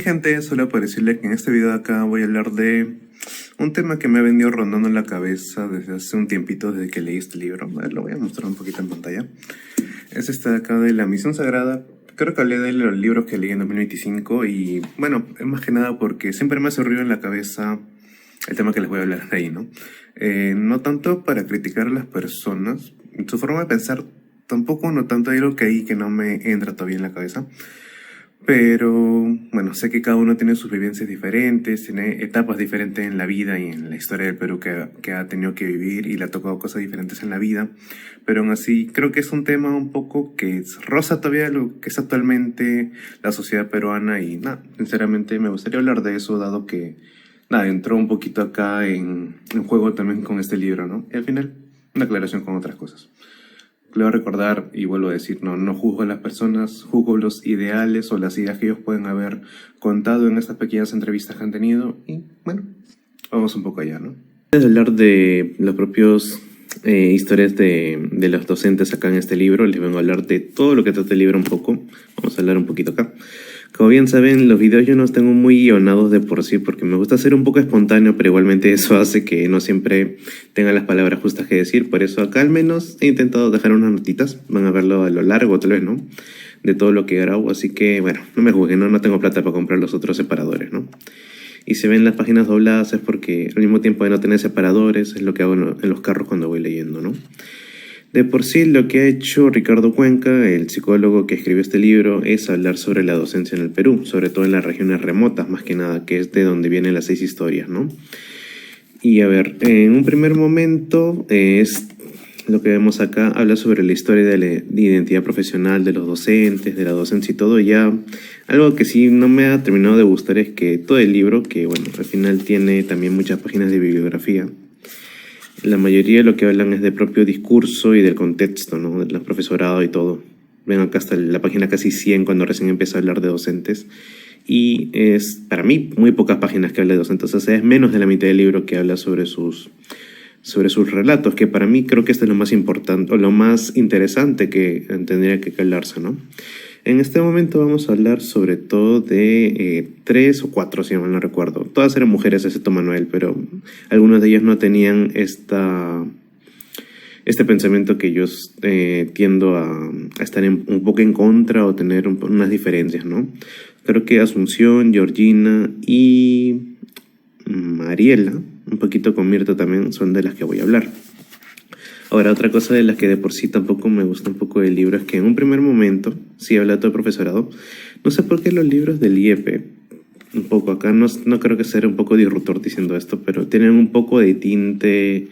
Gente, solo para decirle que en este video de acá voy a hablar de un tema que me ha venido rondando en la cabeza desde hace un tiempito, desde que leí este libro. A ver, lo voy a mostrar un poquito en pantalla. Es este de acá de La Misión Sagrada. Creo que hablé de los libros que leí en 2025 y bueno, es más que nada porque siempre me hace ruido en la cabeza el tema que les voy a hablar de ahí, ¿no? No tanto para criticar a las personas, su forma de pensar tampoco, no tanto, hay algo que ahí que no me entra todavía en la cabeza. Pero bueno, sé que cada uno tiene sus vivencias diferentes, tiene etapas diferentes en la vida y en la historia del Perú que ha tenido que vivir y le ha tocado cosas diferentes en la vida. Pero aún así, creo que es un tema un poco que roza todavía lo que es actualmente la sociedad peruana y nada, sinceramente me gustaría hablar de eso dado que nada, entró un poquito acá en juego también con este libro, ¿no? Y al final, una aclaración con otras cosas. Quiero recordar y vuelvo a decir, no juzgo a las personas, juzgo los ideales o las ideas que ellos pueden haber contado en estas pequeñas entrevistas que han tenido y bueno, vamos un poco allá, ¿no? Antes de hablar de los propios historias de los docentes acá en este libro, les vengo a hablar de todo lo que trata el libro un poco. Vamos a hablar un poquito acá. Como bien saben, los videos yo no los tengo muy guionados de por sí porque me gusta ser un poco espontáneo, pero igualmente eso hace que no siempre tenga las palabras justas que decir. Por eso acá al menos he intentado dejar unas notitas, van a verlo a lo largo tal vez, ¿no? De todo lo que grabo, así que bueno, no me juzguen, no tengo plata para comprar los otros separadores, ¿no? Y si ven las páginas dobladas es porque al mismo tiempo de no tener separadores es lo que hago en los carros cuando voy leyendo, ¿no? De por sí, lo que ha hecho Ricardo Cuenca, el psicólogo que escribió este libro, es hablar sobre la docencia en el Perú, sobre todo en las regiones remotas, más que nada, que es de donde vienen las 6 historias, ¿no? Y a ver, en un primer momento, es lo que vemos acá, habla sobre la historia de identidad profesional de los docentes, de la docencia y todo. Ya algo que sí no me ha terminado de gustar es que todo el libro, que bueno, al final tiene también muchas páginas de bibliografía, la mayoría de lo que hablan es del propio discurso y del contexto, ¿no? Del profesorado y todo. Ven acá hasta la página casi 100 cuando recién empieza a hablar de docentes. Y es, para mí, muy pocas páginas que habla de docentes. O sea, es menos de la mitad del libro que habla sobre sus relatos, que para mí creo que esto es lo más importante, o lo más interesante que tendría que hablarse, ¿no? En este momento vamos a hablar sobre todo de 3 o 4, si mal no recuerdo. Todas eran mujeres, excepto Manuel, pero algunos de ellos no tenían este pensamiento que yo tiendo a estar un poco en contra o tener unas diferencias, ¿no? Creo que Asunción, Georgina y Mariela, un poquito con Mirta también, son de las que voy a hablar. Ahora, otra cosa de las que de por sí tampoco me gusta un poco del libro es que en un primer momento, sí habla todo el profesorado, no sé por qué los libros del IEP, un poco acá, no creo que sea un poco disruptor diciendo esto, pero tienen un poco de tinte,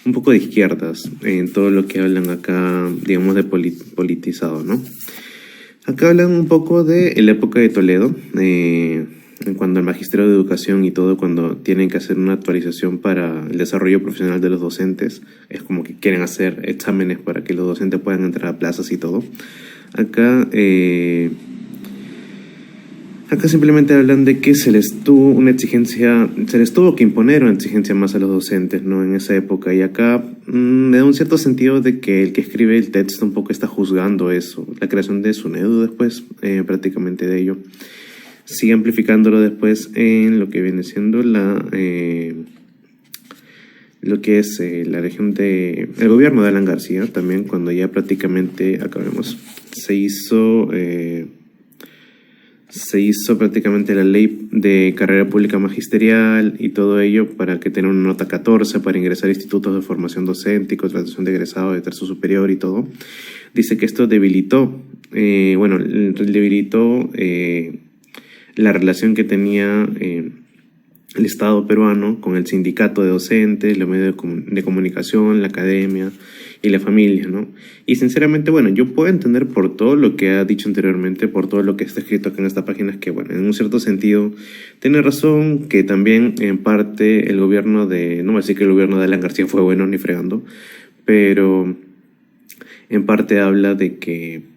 un poco de izquierdas en todo lo que hablan acá, digamos, de politizado, ¿no? Acá hablan un poco de la época de Toledo, cuando el Magisterio de Educación y todo, cuando tienen que hacer una actualización para el desarrollo profesional de los docentes, es como que quieren hacer exámenes para que los docentes puedan entrar a plazas y todo. Acá simplemente hablan de que se les tuvo que imponer una exigencia más a los docentes, ¿no? En esa época. Y acá me da un cierto sentido de que el que escribe el texto un poco está juzgando eso, la creación de SUNEDU después, prácticamente de ello. Sigue amplificándolo después en lo que viene siendo lo que es la región el gobierno de Alan García, también cuando ya prácticamente, acá vemos, se hizo prácticamente la ley de carrera pública magisterial y todo ello para que tenga una nota 14 para ingresar a institutos de formación docente y contratación de egresado de tercio superior y todo. Dice que esto debilitó la relación que tenía el Estado peruano con el sindicato de docentes, los medios de comunicación, la academia y la familia, ¿no? Y sinceramente, bueno, yo puedo entender por todo lo que ha dicho anteriormente, por todo lo que está escrito acá en esta página, que bueno, en un cierto sentido tiene razón, que también en parte el gobierno no voy a decir que el gobierno de Alan García fue bueno ni fregando, pero en parte habla de que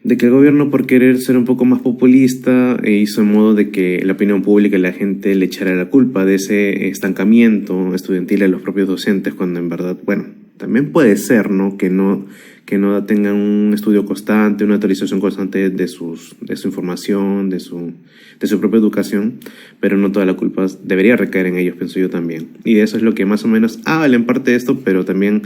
el gobierno, por querer ser un poco más populista, hizo en modo de que la opinión pública y la gente le echara la culpa de ese estancamiento estudiantil a los propios docentes, cuando en verdad, bueno, también puede ser, ¿no? Que que no tengan un estudio constante, una actualización constante de su información, de su propia educación, pero no toda la culpa debería recaer en ellos, pienso yo también. Y eso es lo que más o menos habla en parte de esto, pero también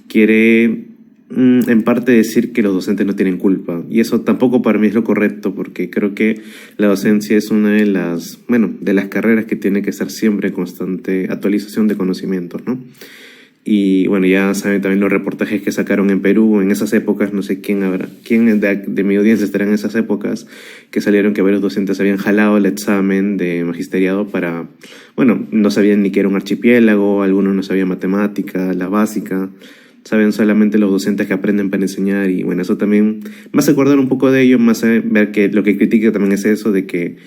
quiere en parte decir que los docentes no tienen culpa. Y eso tampoco para mí es lo correcto, porque creo que la docencia es una de las carreras que tiene que estar siempre en constante actualización de conocimientos, ¿no? Y bueno, ya saben también los reportajes que sacaron en Perú en esas épocas, no sé quién de mi audiencia estará en esas épocas, que salieron que varios docentes habían jalado el examen de magisteriado no sabían ni que era un archipiélago, algunos no sabían matemática, la básica, saben solamente los docentes que aprenden para enseñar. Y bueno, eso también me hace acordar un poco de ello, más ver que lo que critica también es eso de que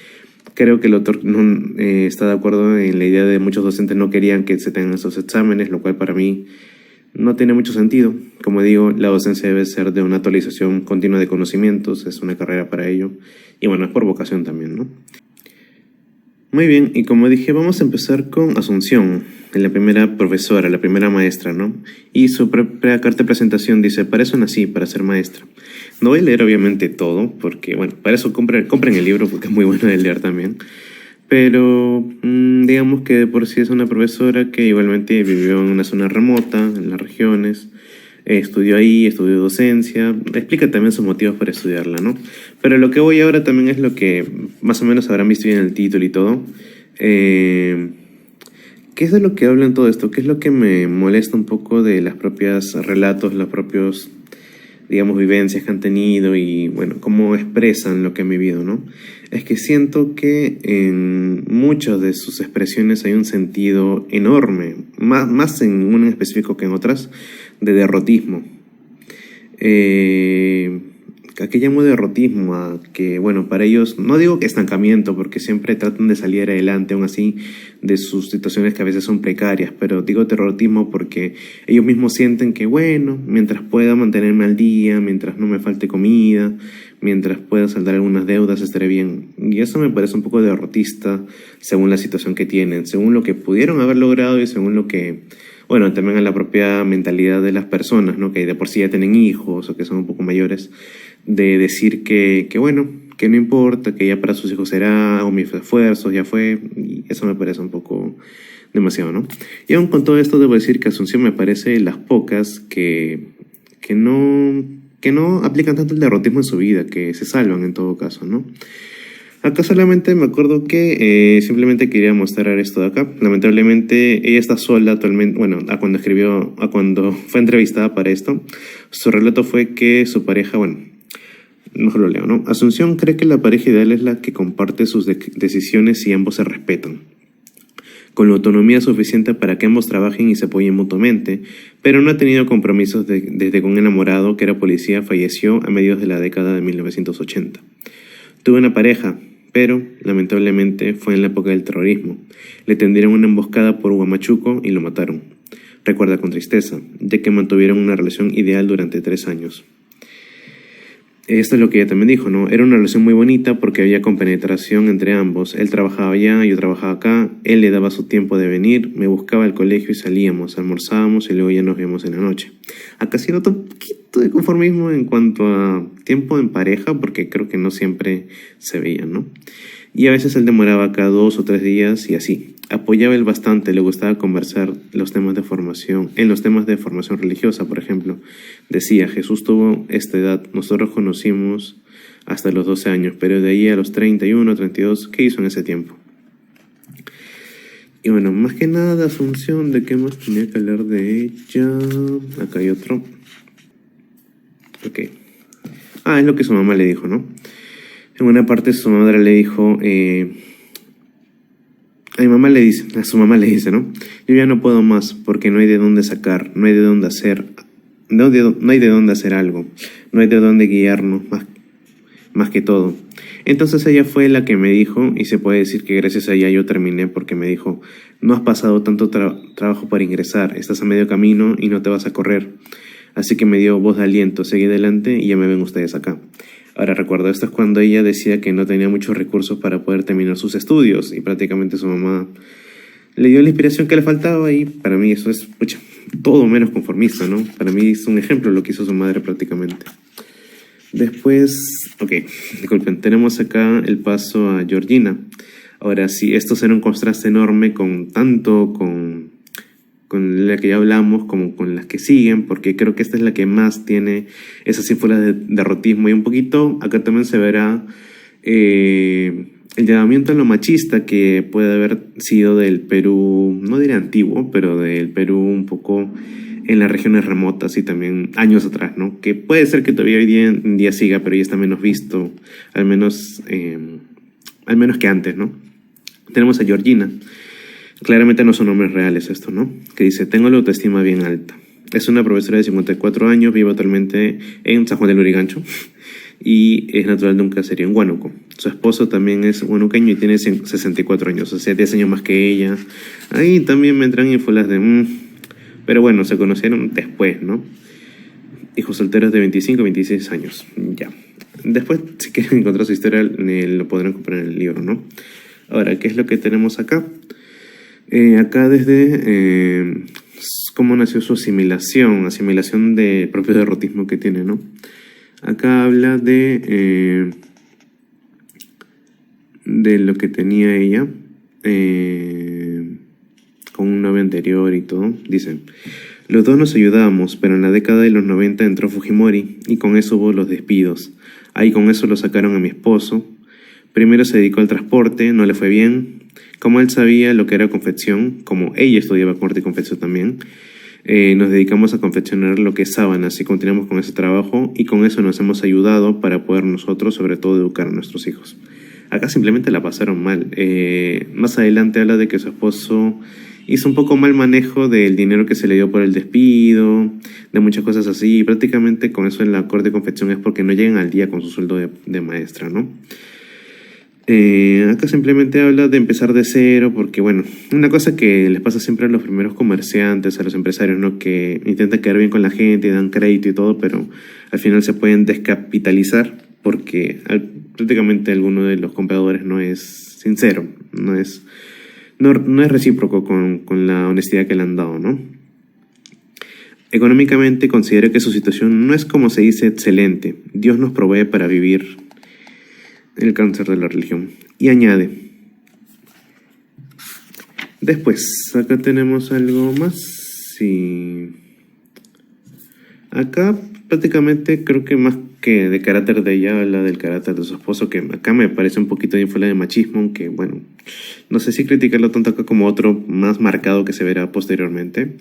creo que el autor no está de acuerdo en la idea de muchos docentes no querían que se tengan esos exámenes, lo cual para mí no tiene mucho sentido. Como digo, la docencia debe ser de una actualización continua de conocimientos, es una carrera para ello. Y bueno, es por vocación también, ¿no? Muy bien, y como dije, vamos a empezar con Asunción, la primera profesora, la primera maestra, ¿no? Y su propia carta de presentación dice: para eso nací, para ser maestra. No voy a leer obviamente todo, porque bueno, para eso compren el libro, porque es muy bueno de leer también. Pero digamos que de por sí es una profesora que igualmente vivió en una zona remota, en las regiones, estudió ahí, estudió docencia, explica también sus motivos para estudiarla, ¿no? Pero lo que voy ahora también es lo que más o menos habrán visto en el título y todo. ¿Qué es de lo que habla en todo esto? ¿Qué es lo que me molesta un poco de las propias relatos, los propios, digamos, vivencias que han tenido y, bueno, cómo expresan lo que han vivido, ¿no? Es que siento que en muchas de sus expresiones hay un sentido enorme, más en una en específico que en otras, de derrotismo. ¿A qué llamo derrotismo? A que, bueno, para ellos, no digo que estancamiento, porque siempre tratan de salir adelante, aún así, de sus situaciones que a veces son precarias, pero digo derrotismo porque ellos mismos sienten que, bueno, mientras pueda mantenerme al día, mientras no me falte comida, mientras pueda saldar algunas deudas, estaré bien. Y eso me parece un poco derrotista, según la situación que tienen, según lo que pudieron haber logrado y según lo que, bueno, también a la propia mentalidad de las personas, ¿no? Que de por sí ya tienen hijos o que son un poco mayores, de decir que bueno, que no importa, que ya para sus hijos será, hago mis esfuerzos, ya fue, y eso me parece un poco demasiado, ¿no? Y aún con todo esto debo decir que Asunción me parece las pocas que no aplican tanto el derrotismo en su vida, que se salvan en todo caso, ¿no? Acá solamente me acuerdo que simplemente quería mostrar esto de acá. Lamentablemente ella está sola actualmente, bueno, a cuando fue entrevistada para esto, su relato fue que su pareja, bueno, mejor lo leo, ¿no? Asunción cree que la pareja ideal es la que comparte sus decisiones y ambos se respetan, con la autonomía suficiente para que ambos trabajen y se apoyen mutuamente, pero no ha tenido compromisos desde que un enamorado, que era policía, falleció a mediados de la década de 1980. Tuve una pareja, pero lamentablemente fue en la época del terrorismo. Le tendieron una emboscada por Huamachuco y lo mataron. Recuerda con tristeza, ya que mantuvieron una relación ideal durante 3 años. Esto es lo que ella también dijo, ¿no? Era una relación muy bonita porque había compenetración entre ambos. Él trabajaba allá, yo trabajaba acá. Él le daba su tiempo de venir, me buscaba al colegio y salíamos, almorzábamos y luego ya nos vemos en la noche. Acá sí noto un poquito de conformismo en cuanto a tiempo en pareja, porque creo que no siempre se veían, ¿no? Y a veces él demoraba cada 2 o 3 días y así. Apoyaba él bastante, le gustaba conversar en los temas de formación religiosa, por ejemplo. Decía: Jesús tuvo esta edad, nosotros conocimos hasta los 12 años, pero de ahí a los 31, 32, ¿qué hizo en ese tiempo? Y bueno, más que nada de Asunción, ¿de qué más tenía que hablar de ella? Acá hay otro. Ok. Es lo que su mamá le dijo, ¿no? En una parte su madre le dijo... a su mamá le dice, ¿no? Yo ya no puedo más porque no hay de dónde sacar, no hay de dónde hacer, no hay de dónde hacer algo, no hay de dónde guiarnos más que todo. Entonces ella fue la que me dijo, y se puede decir que gracias a ella yo terminé, porque me dijo: no has pasado tanto trabajo para ingresar, estás a medio camino y no te vas a correr. Así que me dio voz de aliento: seguí adelante y ya me ven ustedes acá. Ahora recuerdo, esto es cuando ella decía que no tenía muchos recursos para poder terminar sus estudios y prácticamente su mamá le dio la inspiración que le faltaba, y para mí eso es todo menos conformista, ¿no? Para mí es un ejemplo lo que hizo su madre prácticamente. Después, disculpen, tenemos acá el paso a Georgina. Ahora sí, esto será un contraste enorme con la que ya hablamos, como con las que siguen, porque creo que esta es la que más tiene esas ínfulas de derrotismo. Y un poquito, acá también se verá el llamamiento a lo machista que puede haber sido del Perú, no diré antiguo, pero del Perú un poco en las regiones remotas y también años atrás, ¿no? Que puede ser que todavía hoy en día siga, pero ya está menos visto, al menos que antes, ¿no? Tenemos a Georgina. Claramente no son nombres reales esto, ¿no? Que dice, tengo la autoestima bien alta. Es una profesora de 54 años, vive actualmente en San Juan del Lurigancho y es natural de un caserío en Huánuco. Su esposo también es huanuqueño y tiene 64 años, o sea, 10 años más que ella. Ahí también me entran ínfulas de... Pero bueno, se conocieron después, ¿no? Hijos solteros de 25 26 años, ya. Después, si quieren encontrar su historia, lo podrán comprar en el libro, ¿no? Ahora, ¿qué es lo que tenemos acá? Acá desde cómo nació su asimilación de propio derrotismo que tiene, ¿no? Acá habla de lo que tenía ella con un novio anterior y todo. Dice, los dos nos ayudábamos, pero en la década de los 90 entró Fujimori y con eso hubo los despidos. Ahí con eso lo sacaron a mi esposo. Primero se dedicó al transporte, no le fue bien. Como él sabía lo que era confección, como ella estudiaba corte y confección también, nos dedicamos a confeccionar lo que es sábanas y continuamos con ese trabajo y con eso nos hemos ayudado para poder nosotros, sobre todo, educar a nuestros hijos. Acá simplemente la pasaron mal. Más adelante habla de que su esposo hizo un poco mal manejo del dinero que se le dio por el despido, de muchas cosas así, y prácticamente con eso en la corte y confección es porque no llegan al día con su sueldo de maestra, ¿no? Acá simplemente habla de empezar de cero porque, bueno, una cosa que les pasa siempre a los primeros comerciantes, a los empresarios, ¿no? Que intentan quedar bien con la gente, dan crédito y todo, pero al final se pueden descapitalizar porque prácticamente alguno de los compradores no es sincero, no es recíproco con la honestidad que le han dado, ¿no? Económicamente considera que su situación no es, como se dice, excelente. Dios nos provee para vivir. El cáncer de la religión. Y añade, después, acá tenemos algo más. Sí. Acá prácticamente creo que más que de carácter de ella, habla del carácter de su esposo, que acá me parece un poquito de ínfula de machismo, aunque bueno, no sé si criticarlo tanto acá como otro más marcado que se verá posteriormente.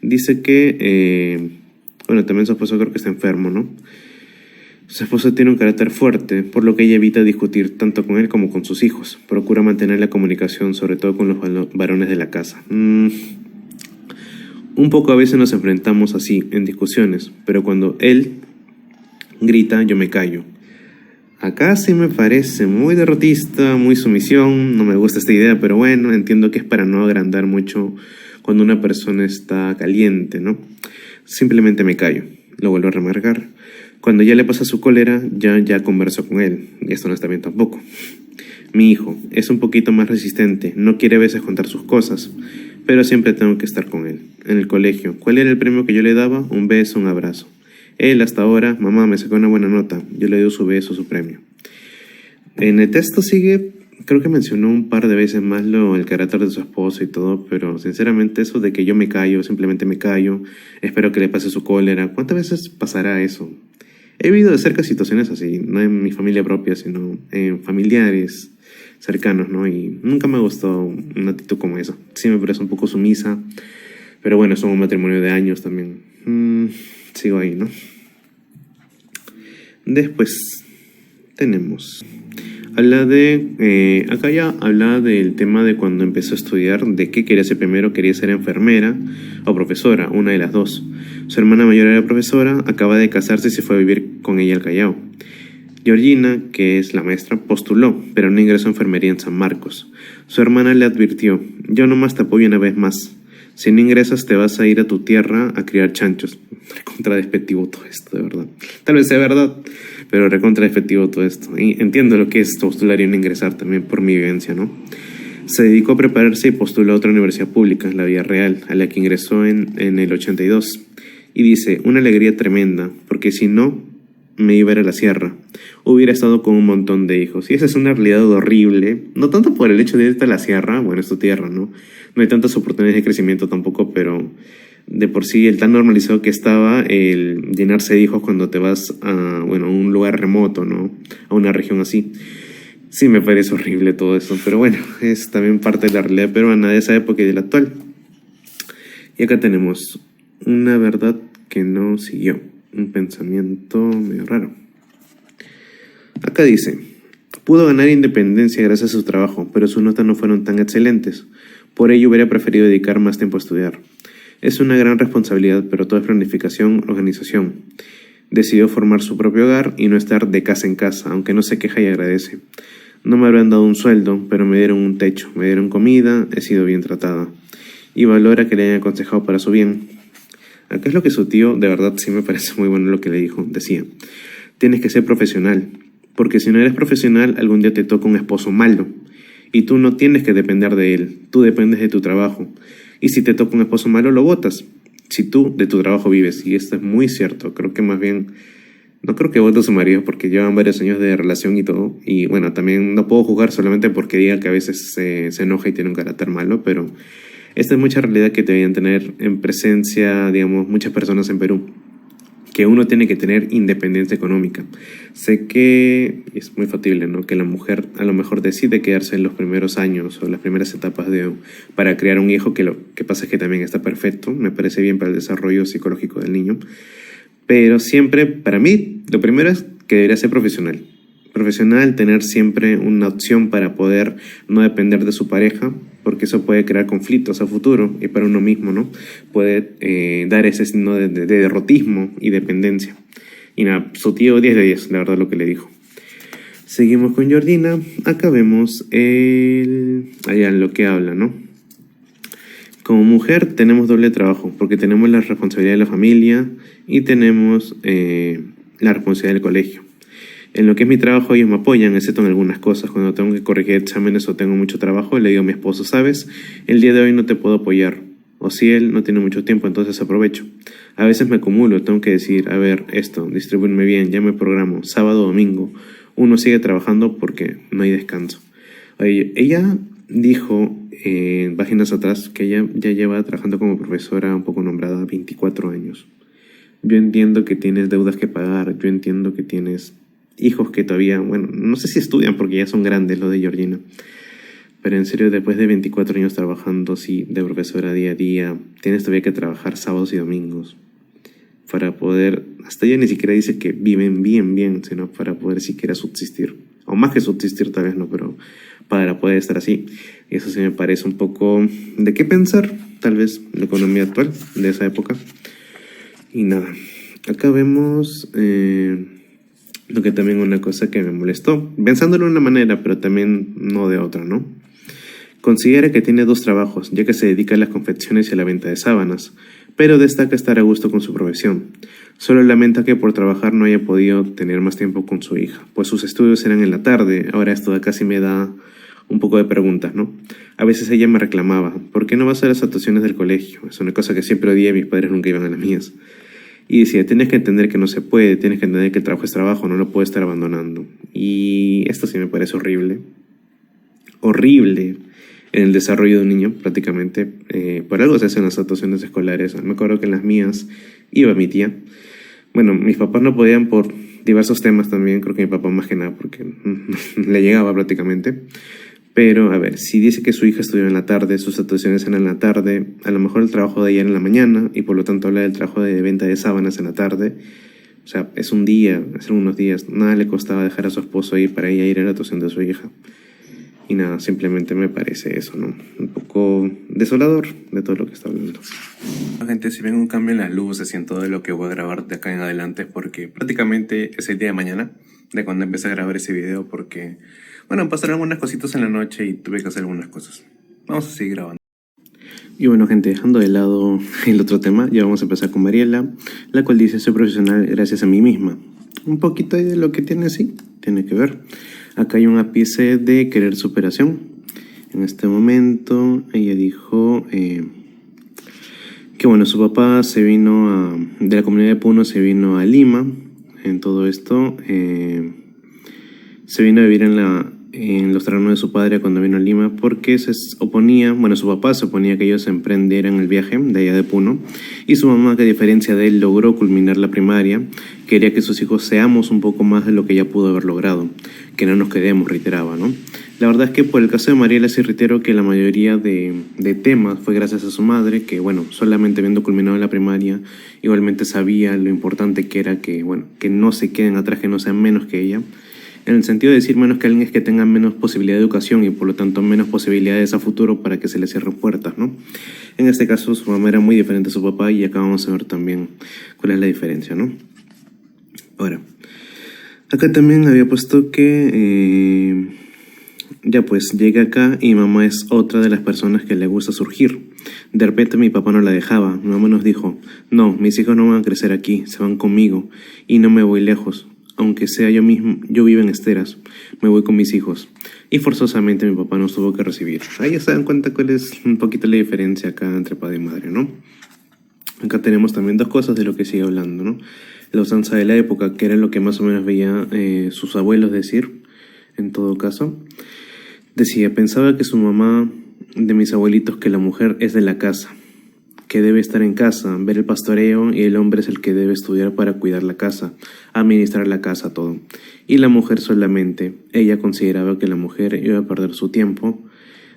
Dice que, bueno, también su esposo creo que está enfermo, ¿no? Su esposo tiene un carácter fuerte, por lo que ella evita discutir tanto con él como con sus hijos. Procura mantener la comunicación, sobre todo con los varones de la casa. Un poco a veces nos enfrentamos así, en discusiones, pero cuando él grita, yo me callo. Acá sí me parece muy derrotista, muy sumisión, no me gusta esta idea, pero bueno, entiendo que es para no agrandar mucho cuando una persona está caliente, ¿no? Simplemente me callo, lo vuelvo a remarcar. Cuando ya le pasa su cólera, ya converso con él, y esto no está bien tampoco. Mi hijo es un poquito más resistente, no quiere a veces contar sus cosas, pero siempre tengo que estar con él. En el colegio, ¿cuál era el premio que yo le daba? Un beso, un abrazo. Él hasta ahora, mamá, me sacó una buena nota, yo le doy su beso, su premio. En el texto sigue, creo que mencionó un par de veces más el carácter de su esposo y todo, pero sinceramente eso de que yo me callo, simplemente me callo, espero que le pase su cólera, ¿cuántas veces pasará eso? He vivido de cerca situaciones así, no en mi familia propia, sino en familiares cercanos, ¿no? Y nunca me ha gustado una actitud como esa. Sí me parece un poco sumisa, pero bueno, es un matrimonio de años también. Sigo ahí, ¿no? Después tenemos... acá ya habla del tema de cuando empezó a estudiar, de qué quería ser primero, quería ser enfermera o profesora, una de las dos. Su hermana mayor era profesora, acaba de casarse y se fue a vivir con ella al Callao. Georgina, que es la maestra, postuló, pero no ingresó a enfermería en San Marcos. Su hermana le advirtió, yo nomás te apoyo una vez más. Si no ingresas te vas a ir a tu tierra a criar chanchos. Recontra despectivo todo esto, de verdad. Tal vez sea verdad, pero recontra despectivo todo esto. Y entiendo lo que es postular y no ingresar también por mi vivencia, ¿no? Se dedicó a prepararse y postuló a otra universidad pública, la Villarreal, a la que ingresó en el 82. Y dice, una alegría tremenda, porque si no, me iba a ir a la sierra. Hubiera estado con un montón de hijos. Y esa es una realidad horrible, no tanto por el hecho de irte a la sierra, bueno, es tu tierra, ¿no? No hay tantas oportunidades de crecimiento tampoco, pero de por sí el tan normalizado que estaba el llenarse de hijos cuando te vas a, bueno, a un lugar remoto, ¿no? A una región así. Sí, me parece horrible todo eso, pero bueno, es también parte de la realidad peruana de esa época y de la actual. Y acá tenemos una verdad que no siguió, un pensamiento medio raro. Acá dice, pudo ganar independencia gracias a su trabajo, pero sus notas no fueron tan excelentes. Por ello hubiera preferido dedicar más tiempo a estudiar. Es una gran responsabilidad, pero todo es planificación, organización. Decidió formar su propio hogar y no estar de casa en casa, aunque no se queja y agradece. No me habrán dado un sueldo, pero me dieron un techo, me dieron comida, he sido bien tratada. Y valora que le hayan aconsejado para su bien. Acá es lo que su tío, de verdad sí me parece muy bueno lo que le dijo. Decía, tienes que ser profesional, porque si no eres profesional, algún día te toca un esposo malo. Y tú no tienes que depender de él, tú dependes de tu trabajo. Y si te toca un esposo malo, lo botas. Si tú de tu trabajo vives, y esto es muy cierto, creo que más bien, no creo que vote a su marido porque llevan varios años de relación y todo, y bueno, también no puedo juzgar solamente porque diga que a veces se enoja y tiene un carácter malo, pero esta es mucha realidad que deben tener en presencia, digamos, muchas personas en Perú, que uno tiene que tener independencia económica. Sé que es muy factible, ¿no? Que la mujer a lo mejor decide quedarse en los primeros años o las primeras etapas para criar un hijo, que lo que pasa es que también está perfecto, me parece bien para el desarrollo psicológico del niño. Pero siempre, para mí, lo primero es que debería ser profesional. Profesional, tener siempre una opción para poder no depender de su pareja, porque eso puede crear conflictos a futuro y para uno mismo, ¿no? Puede dar ese signo de derrotismo y dependencia. Y nada, su tío 10 de 10, la verdad, lo que le dijo. Seguimos con Georgina. Acá vemos allá lo que habla, ¿no? Como mujer tenemos doble trabajo, porque tenemos la responsabilidad de la familia y tenemos la responsabilidad del colegio. En lo que es mi trabajo ellos me apoyan, excepto en algunas cosas. Cuando tengo que corregir exámenes o tengo mucho trabajo, le digo a mi esposo, ¿sabes? El día de hoy no te puedo apoyar. O si él no tiene mucho tiempo, entonces aprovecho. A veces me acumulo, tengo que decir, a ver, esto, distribuirme bien, ya me programo, sábado, domingo. Uno sigue trabajando porque no hay descanso. Oye, ella dijo páginas atrás que ella ya lleva trabajando como profesora un poco nombrada 24 años. Yo entiendo que tienes deudas que pagar, yo entiendo que tienes hijos que todavía, bueno, no sé si estudian porque ya son grandes lo de Georgina, pero en serio, después de 24 años trabajando así de profesora día a día, tienes todavía que trabajar sábados y domingos para poder, hasta ella ni siquiera dice que viven bien, sino para poder siquiera subsistir, o más que subsistir tal vez no, pero para poder estar así. Y eso sí me parece un poco de qué pensar, tal vez la economía actual de esa época. Y nada, acá vemos lo que también una cosa que me molestó, pensándolo de una manera, pero también no de otra, ¿no? Considera que tiene 2 trabajos, ya que se dedica a las confecciones y a la venta de sábanas, pero destaca estar a gusto con su profesión. Solo lamenta que por trabajar no haya podido tener más tiempo con su hija, pues sus estudios eran en la tarde. Ahora esto de casi me da un poco de preguntas, ¿no? A veces ella me reclamaba, ¿por qué no vas a las actuaciones del colegio? Es una cosa que siempre odié, mis padres nunca iban a las mías. Y decía, tienes que entender que no se puede, tienes que entender que el trabajo es trabajo, no lo puedes estar abandonando. Y esto sí me parece horrible. Horrible en el desarrollo de un niño, prácticamente. Por algo se hacen las actuaciones escolares. Me acuerdo que en las mías iba mi tía. Bueno, mis papás no podían por diversos temas también, creo que mi papá más que nada, porque le llegaba prácticamente. Pero, a ver, si dice que su hija estudió en la tarde, sus actuaciones eran en la tarde, a lo mejor el trabajo de ella era en la mañana, y por lo tanto habla del trabajo de venta de sábanas en la tarde. O sea, es un día, son unos días, nada le costaba dejar a su esposo ahí para ella ir a la actuación de su hija. Y nada, simplemente me parece eso, ¿no? Un poco desolador de todo lo que está hablando. Gente, si ven un cambio en las luces y en todo lo que voy a grabar de acá en adelante, porque prácticamente es el día de mañana, de cuando empecé a grabar ese video, porque, bueno, pasaron algunas cositas en la noche y tuve que hacer algunas cosas. Vamos a seguir grabando. Y bueno, gente, dejando de lado el otro tema, ya vamos a empezar con Mariela, la cual dice, soy profesional gracias a mí misma. Un poquito de lo que tiene, sí, tiene que ver. Acá hay un ápice de querer superación. En este momento ella dijo que bueno, su papá se vino de la comunidad de Puno, se vino a Lima. En todo esto se vino a vivir en los terrenos de su padre cuando vino a Lima, porque su papá se oponía a que ellos emprendieran el viaje de allá de Puno, y su mamá, que a diferencia de él logró culminar la primaria, quería que sus hijos seamos un poco más de lo que ella pudo haber logrado, que no nos quedemos, reiteraba, ¿no? La verdad es que por el caso de Mariela sí reitero que la mayoría de temas fue gracias a su madre, que bueno, solamente habiendo culminado la primaria, igualmente sabía lo importante que era que, bueno, que no se queden atrás, que no sean menos que ella. En el sentido de decir menos que alguien es que tengan menos posibilidad de educación y por lo tanto menos posibilidades a futuro para que se les cierren puertas, ¿no? En este caso su mamá era muy diferente a su papá y acá vamos a ver también cuál es la diferencia, ¿no? Ahora, acá también había puesto que ya pues llegué acá y mi mamá es otra de las personas que le gusta surgir. De repente mi papá no la dejaba. Mi mamá nos dijo, no, mis hijos no van a crecer aquí, se van conmigo y no me voy lejos. Aunque sea yo mismo, yo vivo en Esteras, me voy con mis hijos. Y forzosamente mi papá nos tuvo que recibir. Ahí ya se dan cuenta cuál es un poquito la diferencia acá entre padre y madre, ¿no? Acá tenemos también dos cosas de lo que sigue hablando, ¿no? La usanza de la época, que era lo que más o menos veía sus abuelos decir, en todo caso. Decía, pensaba que su mamá de mis abuelitos, que la mujer es de la casa, que debe estar en casa, ver el pastoreo, y el hombre es el que debe estudiar para cuidar la casa, administrar la casa, todo. Y la mujer solamente, ella consideraba que la mujer iba a perder su tiempo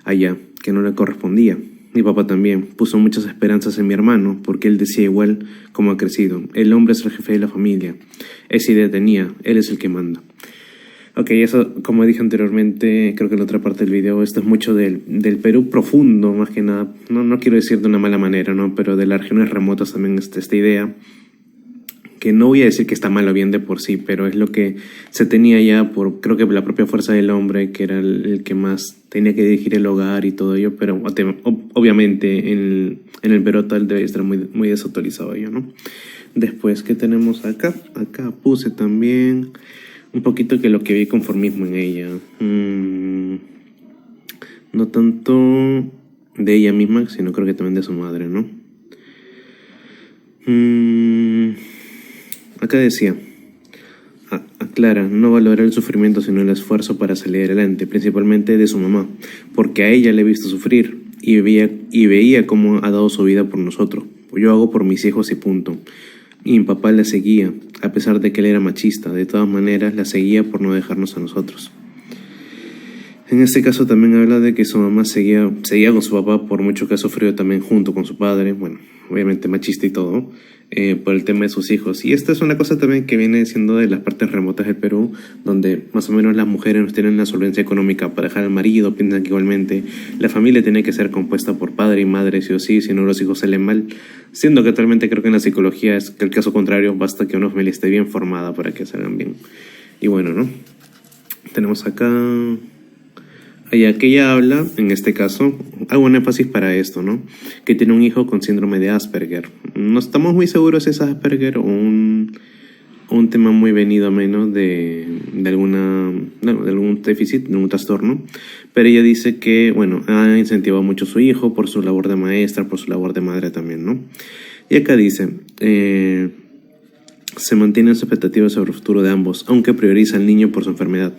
allá, que no le correspondía. Mi papá también puso muchas esperanzas en mi hermano, porque él decía igual como ha crecido, el hombre es el jefe de la familia. Esa idea tenía, él es el que manda. Ok, eso, como dije anteriormente, creo que en la otra parte del video, esto es mucho del Perú profundo, más que nada. No quiero decir de una mala manera, ¿no? Pero de las regiones remotas también esta idea, que no voy a decir que está mal o bien de por sí, pero es lo que se tenía ya por, creo que la propia fuerza del hombre, que era el que más tenía que dirigir el hogar y todo ello, pero obviamente en el Perú tal debe estar muy desautorizado ello, ¿no? Después, ¿qué tenemos acá? Acá puse también un poquito que lo que vi conformismo en ella. No tanto de ella misma, sino creo que también de su madre, ¿no? Acá decía, aclara, no valora el sufrimiento sino el esfuerzo para salir adelante, principalmente de su mamá, porque a ella le he visto sufrir y veía cómo ha dado su vida por nosotros. Yo hago por mis hijos y punto. Y mi papá la seguía, a pesar de que él era machista. De todas maneras, la seguía por no dejarnos a nosotros. En este caso también habla de que su mamá seguía con su papá, por mucho que ha sufrido también junto con su padre, bueno, obviamente machista y todo, por el tema de sus hijos. Y esta es una cosa también que viene siendo de las partes remotas del Perú, donde más o menos las mujeres no tienen la solvencia económica para dejar al marido, piensan que igualmente la familia tiene que ser compuesta por padre y madre, sí o sí, si no los hijos salen mal. Siendo que actualmente creo que en la psicología es que el caso contrario, basta que una familia esté bien formada para que salgan bien. Y bueno, ¿no? Tenemos acá... Y aquí ella habla, en este caso, hago un énfasis para esto, ¿no? Que tiene un hijo con síndrome de Asperger. No estamos muy seguros si es Asperger o un tema muy venido a menos de algún déficit, de un trastorno. Pero ella dice que, bueno, ha incentivado mucho a su hijo por su labor de maestra, por su labor de madre también, ¿no? Y acá dice... se mantienen sus expectativas sobre el futuro de ambos, aunque prioriza al niño por su enfermedad.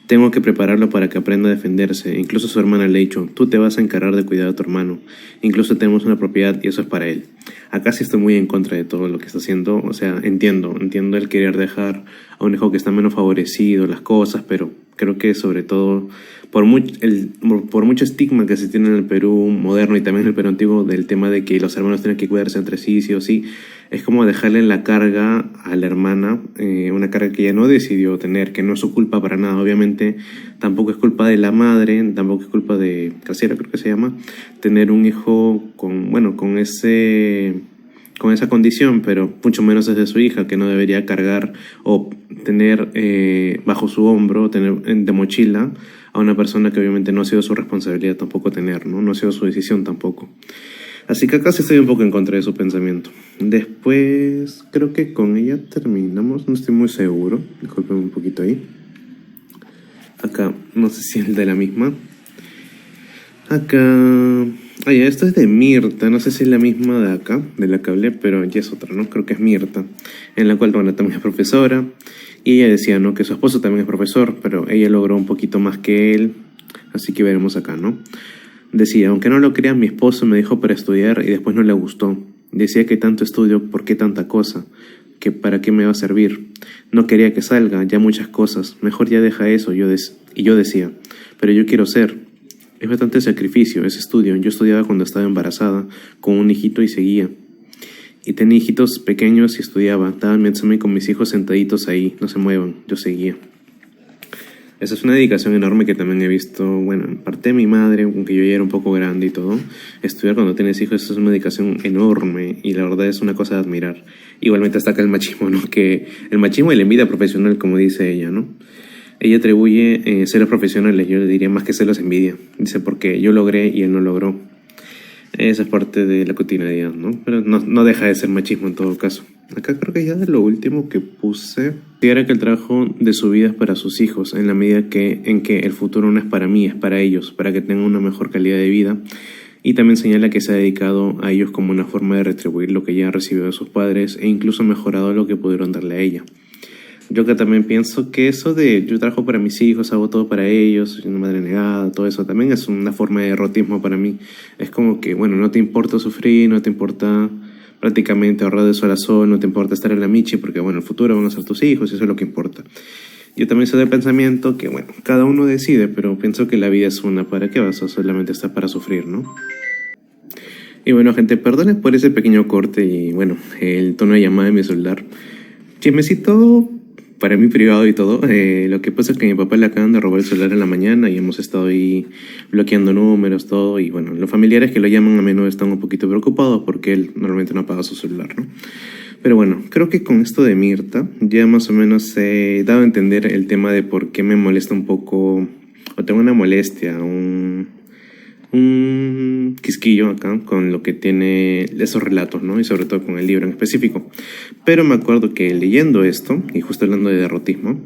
Tengo que prepararlo para que aprenda a defenderse. Incluso su hermana le ha dicho, tú te vas a encargar de cuidar a tu hermano. Incluso tenemos una propiedad y eso es para él. Acá sí estoy muy en contra de todo lo que está haciendo. O sea, entiendo el querer dejar a un hijo que está menos favorecido, las cosas, pero creo que sobre todo por mucho estigma que se tiene en el Perú moderno y también en el Perú antiguo del tema de que los hermanos tienen que cuidarse entre sí, sí o sí, es como dejarle la carga a la hermana, una carga que ella no decidió tener, que no es su culpa para nada. Obviamente tampoco es culpa de la madre, tampoco es culpa de Casera, creo que se llama, tener un hijo con esa condición, pero mucho menos es de su hija, que no debería cargar o tener bajo su hombro, tener de mochila a una persona que obviamente no ha sido su responsabilidad tampoco tener, ¿no? Ha sido su decisión tampoco. Así que acá sí estoy un poco en contra de su pensamiento. Después, creo que con ella terminamos, no estoy muy seguro, discúlpenme un poquito ahí. Acá, no sé si es de la misma. Acá... Oye, esto es de Mirta, no sé si es la misma de acá, de la que hablé, pero ya es otra, ¿no? Creo que es Mirta, en la cual, bueno, también es profesora, y ella decía, ¿no? Que su esposo también es profesor, pero ella logró un poquito más que él, así que veremos acá, ¿no? Decía, aunque no lo crean, mi esposo me dijo para estudiar y después no le gustó. Decía que tanto estudio, ¿por qué tanta cosa? ¿Que para qué me va a servir? No quería que salga, ya muchas cosas, mejor ya deja eso, y yo decía, pero yo quiero ser. Es bastante sacrificio, ese estudio. Yo estudiaba cuando estaba embarazada, con un hijito y seguía. Y tenía hijitos pequeños y estudiaba. Daba mi examen con mis hijos sentaditos ahí, no se muevan, yo seguía. Esa es una dedicación enorme que también he visto, bueno, en parte de mi madre, aunque yo ya era un poco grande y todo. Estudiar cuando tienes hijos es una dedicación enorme y la verdad es una cosa de admirar. Igualmente está acá el machismo, ¿no? Que el machismo y la envidia profesional, como dice ella, ¿no? Ella atribuye celos profesionales, yo le diría más que celos envidia. Dice, porque yo logré y él no logró. Esa es parte de la cotidianidad, ¿no? Pero no deja de ser machismo en todo caso. Acá creo que ya de lo último que puse, era que el trabajo de su vida es para sus hijos, en la medida en que el futuro no es para mí, es para ellos, para que tengan una mejor calidad de vida. Y también señala que se ha dedicado a ellos como una forma de retribuir lo que ya recibió de sus padres e incluso mejorado lo que pudieron darle a ella. Yo que también pienso que eso de yo trabajo para mis hijos, hago todo para ellos, soy una madre negada, todo eso también es una forma de derrotismo para mí. Es como que, bueno, no te importa sufrir, no te importa prácticamente ahorrar de sol a sol, no te importa estar en la michi, porque bueno, el futuro van a ser tus hijos y eso es lo que importa. Yo también soy del pensamiento que, bueno, cada uno decide, pero pienso que la vida es una, ¿para qué vas a solamente estar para sufrir, no? Y bueno, gente, perdonen por ese pequeño corte y bueno, el tono de llamada de mi celular. Chismecito para mí privado y todo. Lo que pasa es que a mi papá le acaban de robar el celular en la mañana y hemos estado ahí bloqueando números, todo. Y bueno, los familiares que lo llaman a menudo están un poquito preocupados porque él normalmente no apaga su celular, ¿no? Pero bueno, creo que con esto de Mirta ya más o menos he dado a entender el tema de por qué me molesta un poco, o tengo una molestia, un quisquillo acá con lo que tiene esos relatos, ¿no? Y sobre todo con el libro en específico. Pero me acuerdo que leyendo esto, y justo hablando de derrotismo,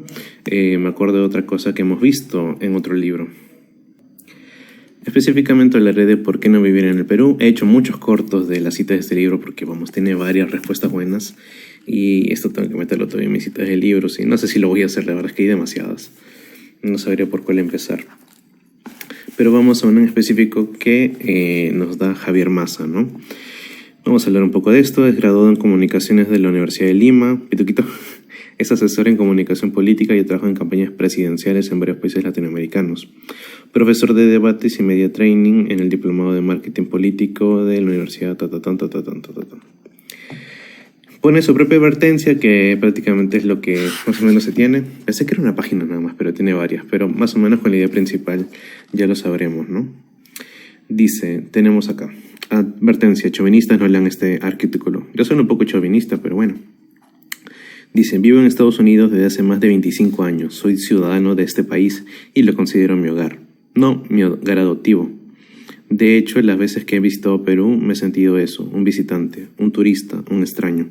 me acuerdo de otra cosa que hemos visto en otro libro. Específicamente hablaré de por qué no vivir en el Perú. He hecho muchos cortos de las citas de este libro porque, vamos, tiene varias respuestas buenas. Y esto tengo que meterlo todavía en mis citas de libros. Y no sé si lo voy a hacer, la verdad es que hay demasiadas. No sabría por cuál empezar. Pero vamos a uno en específico que nos da Javier Massa, ¿no? Vamos a hablar un poco de esto. Es graduado en Comunicaciones de la Universidad de Lima. Pituquito. Es asesor en comunicación política y trabaja en campañas presidenciales en varios países latinoamericanos. Profesor de debates y media training en el Diplomado de Marketing Político de la Universidad Pone su propia advertencia, que prácticamente es lo que más o menos se tiene. Pensé que era una página nada más, pero tiene varias. Pero más o menos con la idea principal ya lo sabremos, ¿no? Dice, tenemos acá, advertencia, chauvinistas no lean este artículo. Yo soy un poco chauvinista, pero bueno. Dice, vivo en Estados Unidos desde hace más de 25 años. Soy ciudadano de este país y lo considero mi hogar. No mi hogar adoptivo. De hecho, las veces que he visitado Perú me he sentido eso, un visitante, un turista, un extraño.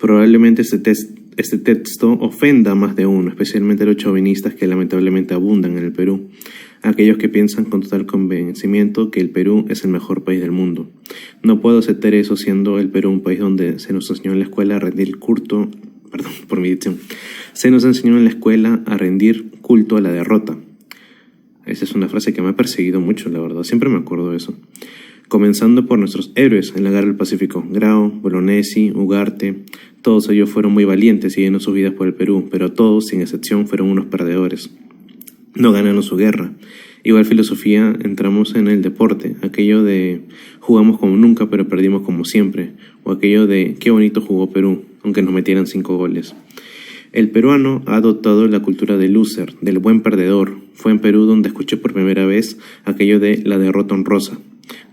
Probablemente este texto ofenda a más de uno, especialmente a los chauvinistas que lamentablemente abundan en el Perú. Aquellos que piensan con total convencimiento que el Perú es el mejor país del mundo. No puedo aceptar eso siendo el Perú un país donde se nos enseñó en la escuela a rendir culto, se nos enseñó en la escuela a rendir culto a la derrota. Esa es una frase que me ha perseguido mucho, la verdad. Siempre me acuerdo de eso. Comenzando por nuestros héroes en la Guerra del Pacífico. Grau, Bolognesi, Ugarte. Todos ellos fueron muy valientes y dieron sus vidas por el Perú, pero todos, sin excepción, fueron unos perdedores. No ganaron su guerra. Igual filosofía entramos en el deporte. Aquello de jugamos como nunca, pero perdimos como siempre. O aquello de qué bonito jugó Perú, aunque nos metieran 5 goles. El peruano ha adoptado la cultura del loser, del buen perdedor. Fue en Perú donde escuché por primera vez aquello de la derrota honrosa.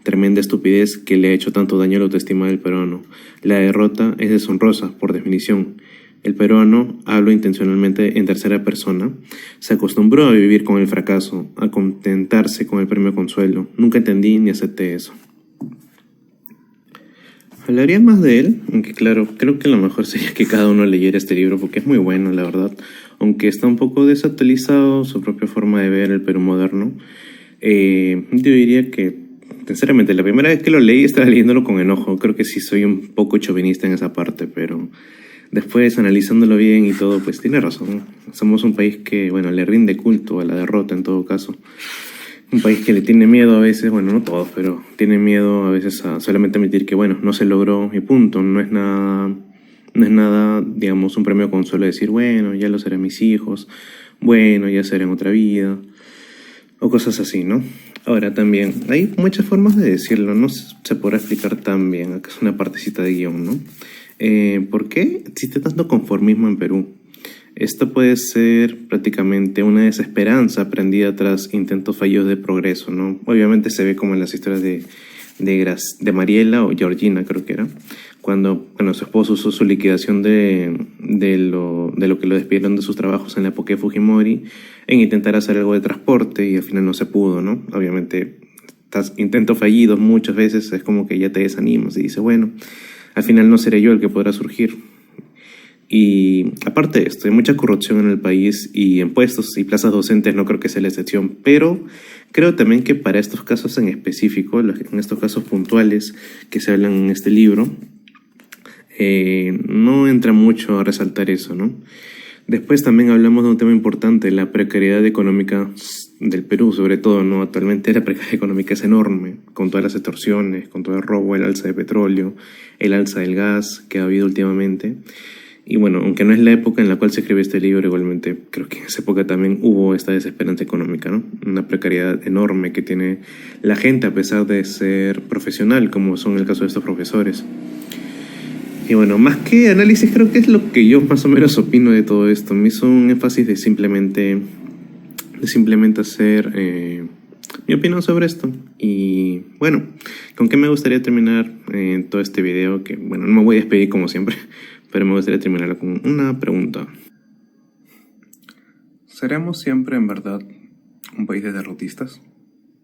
Tremenda estupidez que le ha hecho tanto daño a la autoestima del peruano. La derrota es deshonrosa, por definición. El peruano, hablo intencionalmente en tercera persona, se acostumbró a vivir con el fracaso, a contentarse con el premio consuelo. Nunca entendí ni acepté eso. Hablaría más de él, aunque claro, creo que lo mejor sería que cada uno leyera este libro porque es muy bueno, la verdad. Aunque está un poco desactualizado su propia forma de ver el Perú moderno, Yo diría que, sinceramente, la primera vez que lo leí estaba leyéndolo con enojo. Creo que sí soy un poco chauvinista en esa parte, pero después analizándolo bien y todo, pues tiene razón. Somos un país que, bueno, le rinde culto a la derrota en todo caso. Un país que le tiene miedo a veces, bueno, no todos, pero tiene miedo a veces a solamente admitir que, bueno, no se logró y punto. No es nada, digamos, un premio consuelo decir, bueno, ya lo serán mis hijos, bueno, ya será en otra vida, o cosas así, ¿no? Ahora también, hay muchas formas de decirlo, no se podrá explicar tan bien, acá es una partecita de guión, ¿no? ¿Por qué existe tanto conformismo en Perú? Esto puede ser prácticamente una desesperanza aprendida tras intentos fallidos de progreso, ¿no? Obviamente se ve como en las historias de Mariela o Georgina, creo que era, cuando bueno, su esposo usó su liquidación de lo que lo despidieron de sus trabajos en la época de Fujimori en intentar hacer algo de transporte y al final no se pudo, ¿no? Obviamente, intentos fallidos muchas veces es como que ya te desanimas y dices, bueno, al final no seré yo el que podrá surgir. Y aparte de esto, hay mucha corrupción en el país y en puestos y plazas docentes no creo que sea la excepción, pero creo también que para estos casos en específico, en estos casos puntuales que se hablan en este libro, no entra mucho a resaltar eso, ¿no? Después también hablamos de un tema importante, la precariedad económica del Perú, sobre todo, ¿no? Actualmente la precariedad económica es enorme, con todas las extorsiones, con todo el robo, el alza de petróleo, el alza del gas que ha habido últimamente. Y bueno, aunque no es la época en la cual se escribe este libro, igualmente creo que en esa época también hubo esta desesperanza económica, ¿no? Una precariedad enorme que tiene la gente a pesar de ser profesional, como son el caso de estos profesores. Y bueno, más que análisis, creo que es lo que yo más o menos opino de todo esto. Me hizo un énfasis de simplemente hacer mi opinión sobre esto. Y bueno, ¿con qué me gustaría terminar todo este video? Que bueno, no me voy a despedir como siempre, pero me gustaría terminarlo con una pregunta. ¿Seremos siempre, en verdad, un país de derrotistas?